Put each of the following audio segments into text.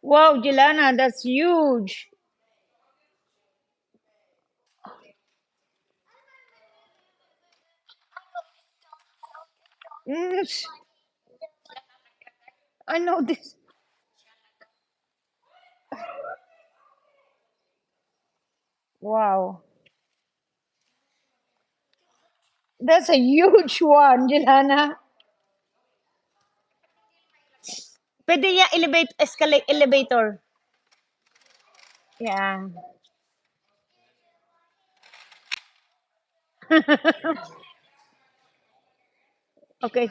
Wow, Jelana, that's huge. Mm, I know this. Wow. That's a huge one, Jelana. Pwede niya escalate elevator. Yeah. Okay,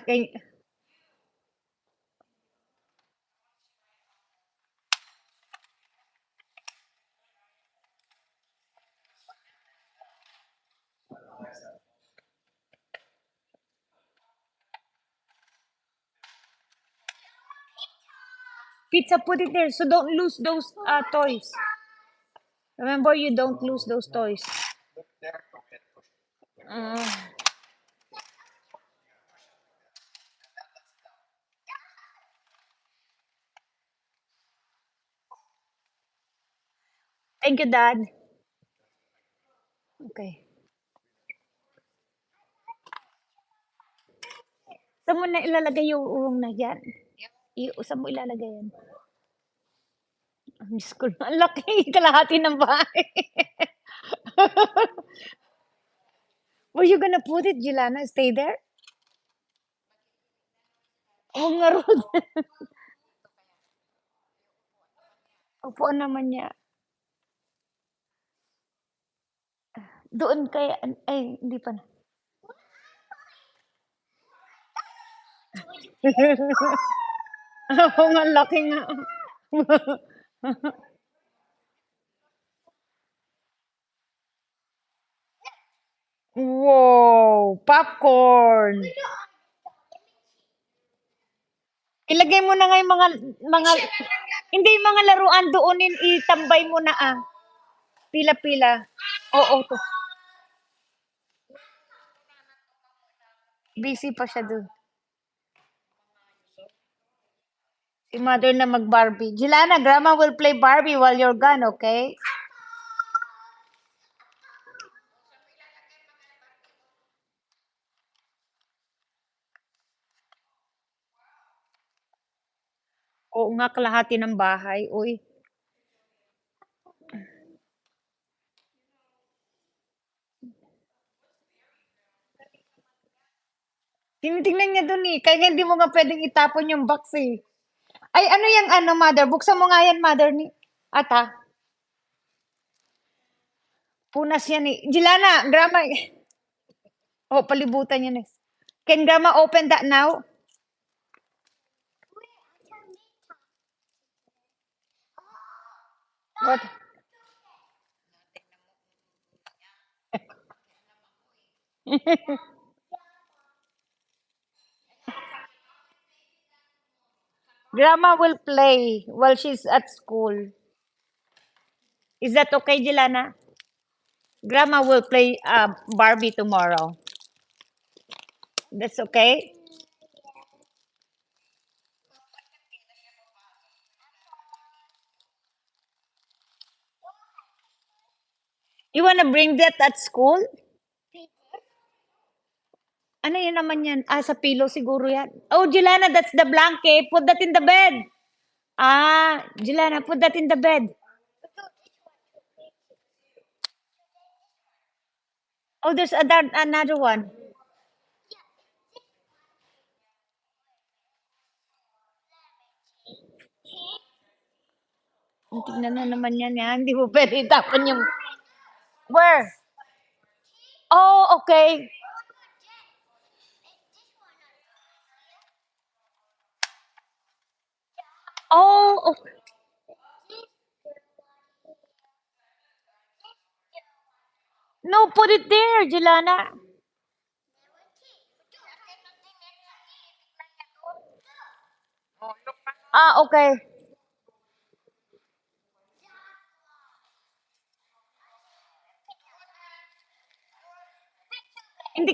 pizza, put it there so don't lose those toys. Remember, you don't lose those toys. Uh, thank you, Dad. Okay. Saan mo na ilalagay yung urong na yan? Saan mo ilalagay yan? Ang Diyos ko, ang laki, kalahati ng bahay. Where you gonna put it, Jelana? Stay there? Oo nga, Rod. Upuan naman niya. Doon kaya, ay, hindi pa na. Oo nga, laki nga. Wow, popcorn. Ilagay mo na nga yung mga, hindi, mga laruan doonin, itambay mo na ah. Pila-pila. Oo, to. Busy pa siya dun. Si mother na mag-Barbie. Jelana, grandma will play Barbie while you're gone, okay? Oo nga, kalahati ng bahay. Uy. Tinitingnan niya dun eh. Kaya hindi mo nga pwedeng itapon yung box eh. Ay, ano yung ano, mother? Buksan mo nga yan, mother ni Ata. Punas yan eh. Jelana, grandma. Oh, palibutan yan eh. Can grandma open that now? What? Grandma will play while she's at school. Is that okay, Jelana? Grandma will play Barbie tomorrow. That's okay? You wanna bring that at school? Ano yun naman yan? Ah, sa pillow siguro yan. Oh, Jelana, that's the blanket. Put that in the bed. Ah, Jelana, put that in the bed. Oh, there's another one. Tingnan na naman yan. Yan. Hindi mo pwede itapon yung... Where? Oh, okay. Oh, okay. No, put it there, Jelana. Ah, okay.